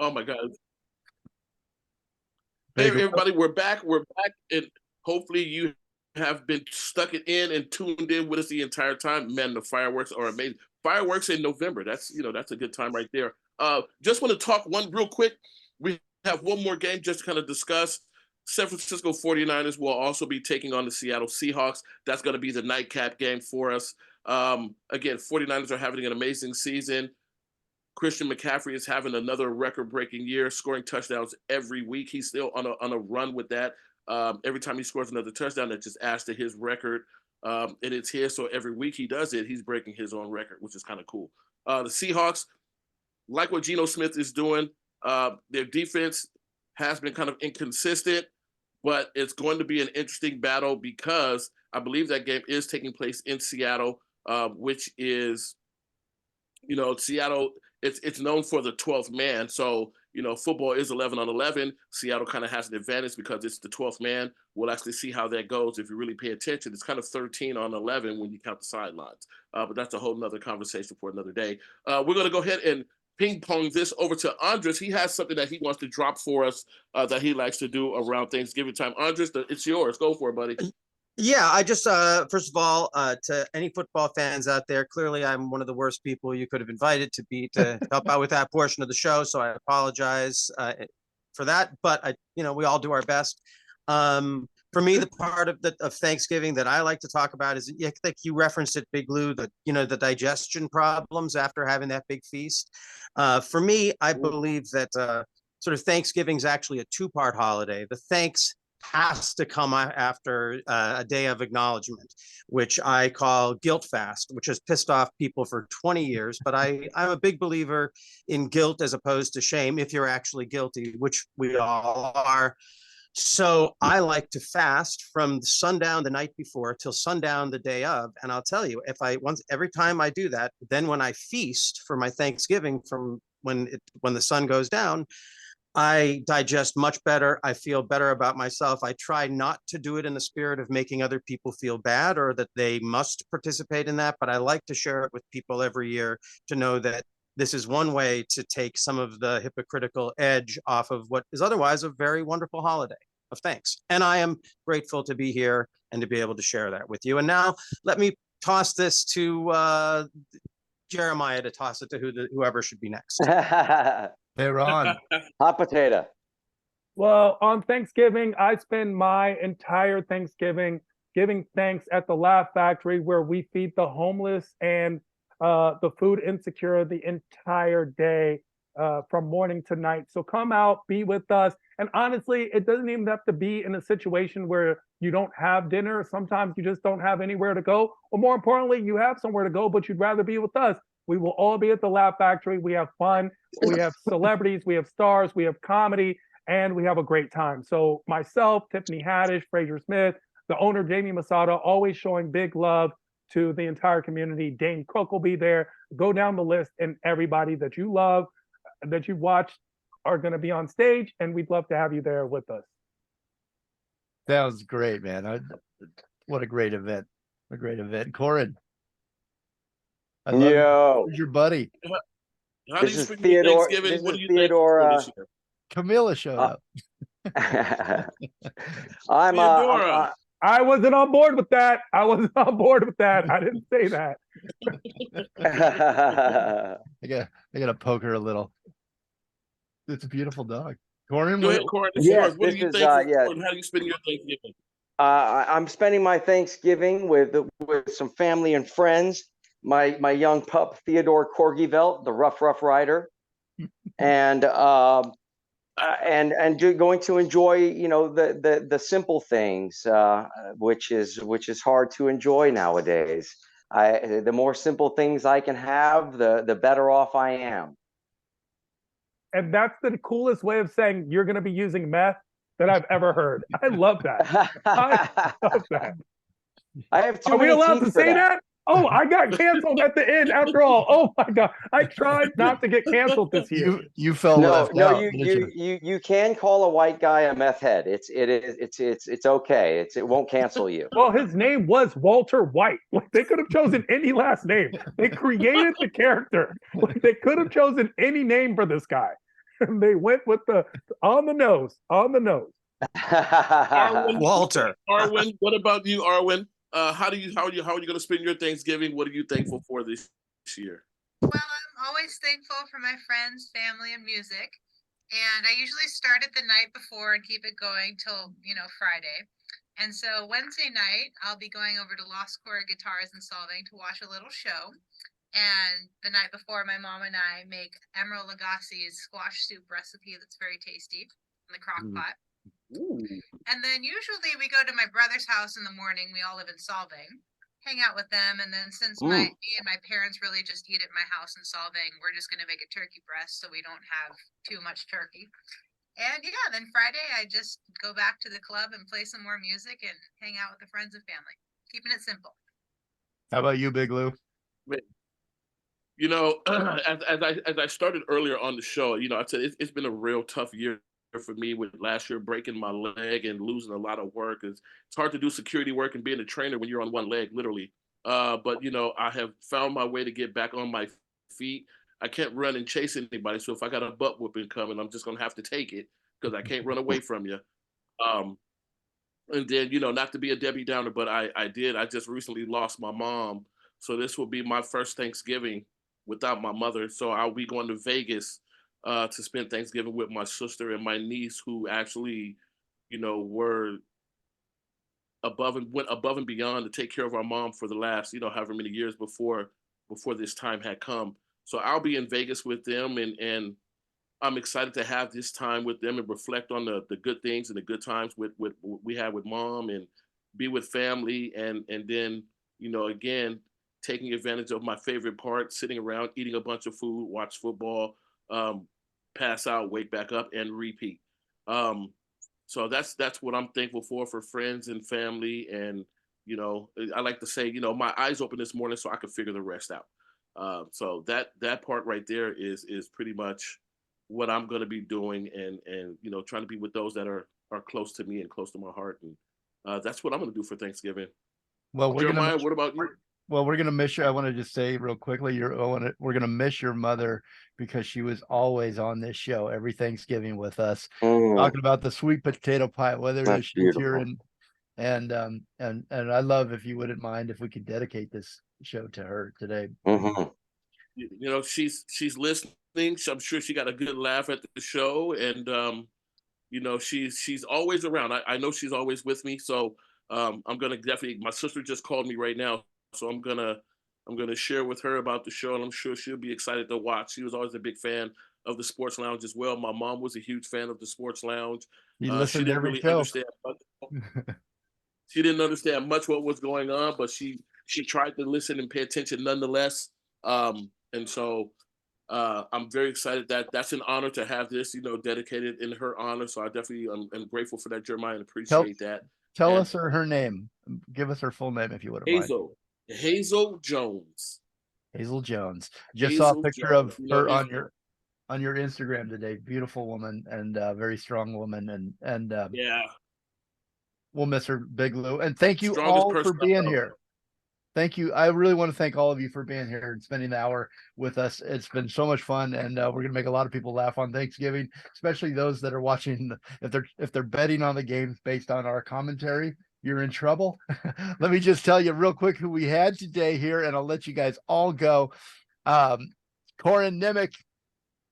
Oh my God. Hey, Hey, everybody, we're back. We're back, and hopefully you have been stuck it in and tuned in with us the entire time. Man, the fireworks are amazing. Fireworks in November. That's a good time right there. Just want to talk one real quick. We have one more game just to kind of discuss. San Francisco 49ers will also be taking on the Seattle Seahawks. That's going to be the nightcap game for us. Again, 49ers are having an amazing season. Christian McCaffrey is having another record-breaking year, scoring touchdowns every week. He's still on a run with that. Every time he scores another touchdown, that just adds to his record. And it's here, so every week he does it, he's breaking his own record, which is kind of cool. The Seahawks, like what Geno Smith is doing, their defense has been kind of inconsistent, but it's going to be an interesting battle because I believe that game is taking place in Seattle, which is, Seattle – it's known for the 12th man. So, football is 11 on 11. Seattle kind of has an advantage because it's the 12th man. We'll actually see how that goes if you really pay attention. It's kind of 13 on 11 when you count the sidelines. But that's a whole nother conversation for another day. We're going to go ahead and ping pong this over to Andras. He has something that he wants to drop for us that he likes to do around Thanksgiving time. Andras, it's yours. Go for it, buddy. Yeah, I just, first of all, to any football fans out there, clearly I'm one of the worst people you could have invited to help out with that portion of the show. So I apologize for that, but we all do our best. For me, the part of Thanksgiving that I like to talk about is, I think you referenced it, Big Lou, the digestion problems after having that big feast. For me, I believe that sort of Thanksgiving is actually a two-part holiday. The thanks has to come after a day of acknowledgement, which I call guilt fast, which has pissed off people for 20 years. But I'm a big believer in guilt as opposed to shame if you're actually guilty, which we all are. So I like to fast from sundown the night before till sundown the day of. And I'll tell you, every time I do that, then when I feast for my Thanksgiving from when the sun goes down, I digest much better. I feel better about myself. I try not to do it in the spirit of making other people feel bad or that they must participate in that, but I like to share it with people every year to know that this is one way to take some of the hypocritical edge off of what is otherwise a very wonderful holiday of thanks. And I am grateful to be here and to be able to share that with you. And now let me toss this to Jeremiah to toss it to whoever should be next. Hey, Ron. Hot potato. Well, on Thanksgiving, I spend my entire Thanksgiving giving thanks at the Laugh Factory, where we feed the homeless and the food insecure the entire day from morning to night. So come out, be with us. And honestly, it doesn't even have to be in a situation where you don't have dinner. Sometimes you just don't have anywhere to go. Or more importantly, you have somewhere to go, but you'd rather be with us. We will all be at the Laugh Factory. We have fun. We have celebrities. We have stars. We have comedy. And we have a great time. So myself, Tiffany Haddish, Fraser Smith, the owner, Jamie Masada, always showing big love to the entire community. Dane Cook will be there. Go down the list, and everybody that you love, that you've watched, are going to be on stage. And we'd love to have you there with us. Sounds great, man. What a great event. A great event. Corin. Yo, who's your buddy? How do this you is speak Theodore. Thanksgiving? This What is do you Theodore. think for this Camilla showed up. Theodora. I wasn't on board with that. I wasn't on board with that. I didn't say that. I gotta poke her a little. It's a beautiful dog. Corin, Go ahead, Corin. Yes, what do you think? How do you spend your Thanksgiving? I'm spending my Thanksgiving with some family and friends. My young pup Theodore Corgivelt, the rough rider, and going to enjoy the simple things, which is hard to enjoy nowadays. The more simple things I can have, the better off I am. And that's the coolest way of saying you're going to be using meth that I've ever heard. I love that. I love that. I have too Are we many allowed teeth to for say that? Oh, I got canceled at the end after all. Oh my God. I tried not to get canceled this year. You fell left out. You can call a white guy a meth head. It's okay. It won't cancel you. Well, his name was Walter White. Like, they could have chosen any last name. They created the character. Like, they could have chosen any name for this guy. They went with the on the nose. Arwen, Walter. Arwen, what about you, Arwen? How are you going to spend your Thanksgiving? What are you thankful for this year? Well, I'm always thankful for my friends, family, and music. And I usually start it the night before and keep it going till, Friday. And so Wednesday night, I'll be going over to Law Square Guitars and Solving to watch a little show. And the night before, my mom and I make Emerald Lagasse's squash soup recipe that's very tasty in the crock pot. Ooh. And then usually we go to my brother's house in the morning. We all live in Solving, hang out with them. And then since me and my parents really just eat at my house in Solving, we're just going to make a turkey breast so we don't have too much turkey. And yeah, then Friday I just go back to the club and play some more music and hang out with the friends and family, keeping it simple. How about you, Big Lou? As I started earlier on the show, I said it's been a real tough year for me with last year breaking my leg and losing a lot of work. It's hard to do security work and being a trainer when you're on one leg, literally. But I have found my way to get back on my feet. I can't run and chase anybody. So if I got a butt whooping coming, I'm just going to have to take it because I can't run away from you. And then, not to be a Debbie Downer, but I did. I just recently lost my mom. So this will be my first Thanksgiving without my mother. So I'll be going to Vegas to spend Thanksgiving with my sister and my niece, who actually, were went above and beyond to take care of our mom for the last, however many years before this time had come. So I'll be in Vegas with them, and I'm excited to have this time with them and reflect on the good things and the good times with we had with mom, and be with family, and then, again, taking advantage of my favorite part, sitting around, eating a bunch of food, watch football, pass out, wake back up, and repeat. So that's what I'm thankful for friends and family. And, I like to say, my eyes open this morning so I could figure the rest out. So that part right there is pretty much what I'm going to be doing, and trying to be with those that are close to me and close to my heart. And that's what I'm going to do for Thanksgiving. Well, Jeremiah, what about you? Well, we're gonna miss you. I want to just say real quickly, we're gonna miss your mother, because she was always on this show every Thanksgiving with us, talking about the sweet potato pie, whether That's she's here, beautiful. and I love, if you wouldn't mind, if we could dedicate this show to her today. She's listening. I'm sure she got a good laugh at the show, and she's always around. I know she's always with me. So I'm gonna definitely. My sister just called me right now, so I'm gonna share with her about the show, and I'm sure she'll be excited to watch. She was always a big fan of the Sports Lounge as well. My mom was a huge fan of the Sports Lounge. She didn't really understand much. She didn't understand much what was going on, but she tried to listen and pay attention nonetheless. And so I'm very excited that that's an honor to have this, dedicated in her honor. So I definitely am grateful for that, Jeremiah, and appreciate that. Tell us her name. Give us her full name, if you wouldn't mind. Hazel Jones. Hazel Jones. Just saw a picture of her on your Instagram today. Beautiful woman, and very strong woman, and yeah, we'll miss her, Big Lou. And thank you all for being here. Thank you. I really want to thank all of you for being here and spending the hour with us. It's been so much fun, and we're going to make a lot of people laugh on Thanksgiving, especially those that are watching. If they're betting on the games based on our commentary, you're in trouble. Let me just tell you real quick who we had today here, and I'll let you guys all go. Corin Nemec.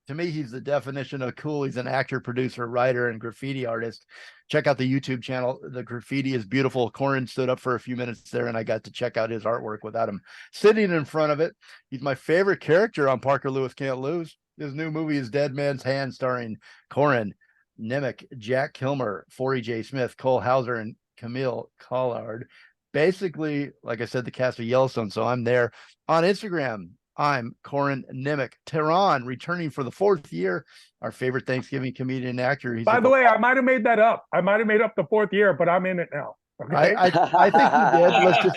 To me, he's the definition of cool. He's an actor, producer, writer, and graffiti artist. Check out the YouTube channel. The graffiti is beautiful. Corin stood up for a few minutes there, and I got to check out his artwork without him sitting in front of it. He's my favorite character on Parker Lewis Can't Lose. His new movie is Dead Man's Hand, starring Corin Nemec, Jack Kilmer, Forey J. Smith, Cole Hauser, and Camille Collard. Basically, like I said, the cast of Yellowstone. So I'm there on Instagram. I'm Corin Nemec. Tehran, returning for the 4th year, our favorite Thanksgiving comedian and actor. He's By the way, I might have made that up. I might have made up the 4th year, but I'm in it now. Okay? I think you did. Let's just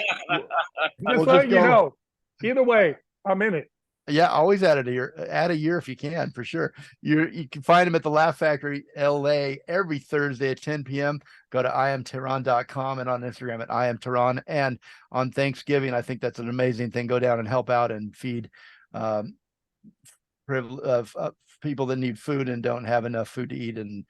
let you know. Either way, I'm in it. Yeah, always add a year if you can, for sure. You can find him at the Laugh Factory LA every Thursday at 10 p.m. Go to iamtehran.com and on Instagram at iamtehran. And on Thanksgiving, I think that's an amazing thing. Go down and help out and feed people that need food and don't have enough food to eat, and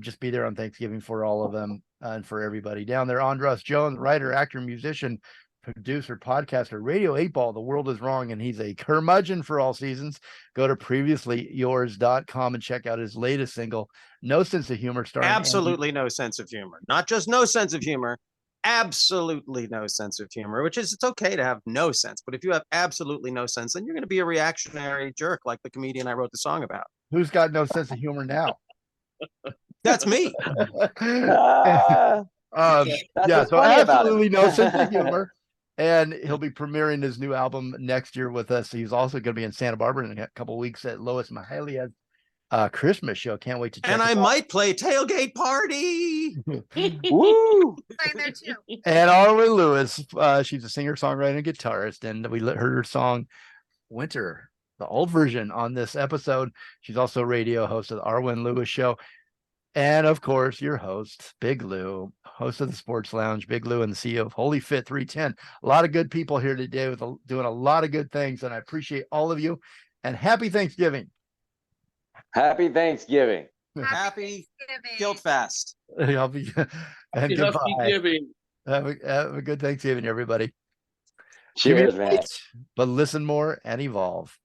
just be there on Thanksgiving for all of them and for everybody down there. Andras Jones, writer, actor, musician, producer, podcaster, Radio 8 Ball, The World Is Wrong, and he's a curmudgeon for all seasons. Go to previouslyyours.com and check out his latest single, No Sense of Humor. Absolutely no sense of humor. Not just no sense of humor, absolutely no sense of humor, which is, it's okay to have no sense. But if you have absolutely no sense, then you're going to be a reactionary jerk like the comedian I wrote the song about. Who's got no sense of humor now? That's me. Yeah, what's so funny about absolutely it. no sense of humor. And he'll be premiering his new album next year with us. He's also going to be in Santa Barbara in a couple of weeks at Lois Mahalia's Christmas show. Can't wait to check And it I out. might play Tailgate Party. Woo! Playing there too. And Arwen Lewis, she's a singer, songwriter, and guitarist. And we heard her song Winter, the old version, on this episode. She's also a radio host of the Arwen Lewis Show. And of course, your host, Big Lou, host of the Sports Lounge, Big Lou, and the CEO of Holy Fit 310. A lot of good people here today doing a lot of good things, and I appreciate all of you. And happy Thanksgiving. Happy Thanksgiving. Happy Thanksgiving. Guilt Fast. I'll be, and Happy goodbye. Thanksgiving. Have a good Thanksgiving, everybody. Cheers, man. But listen more and evolve.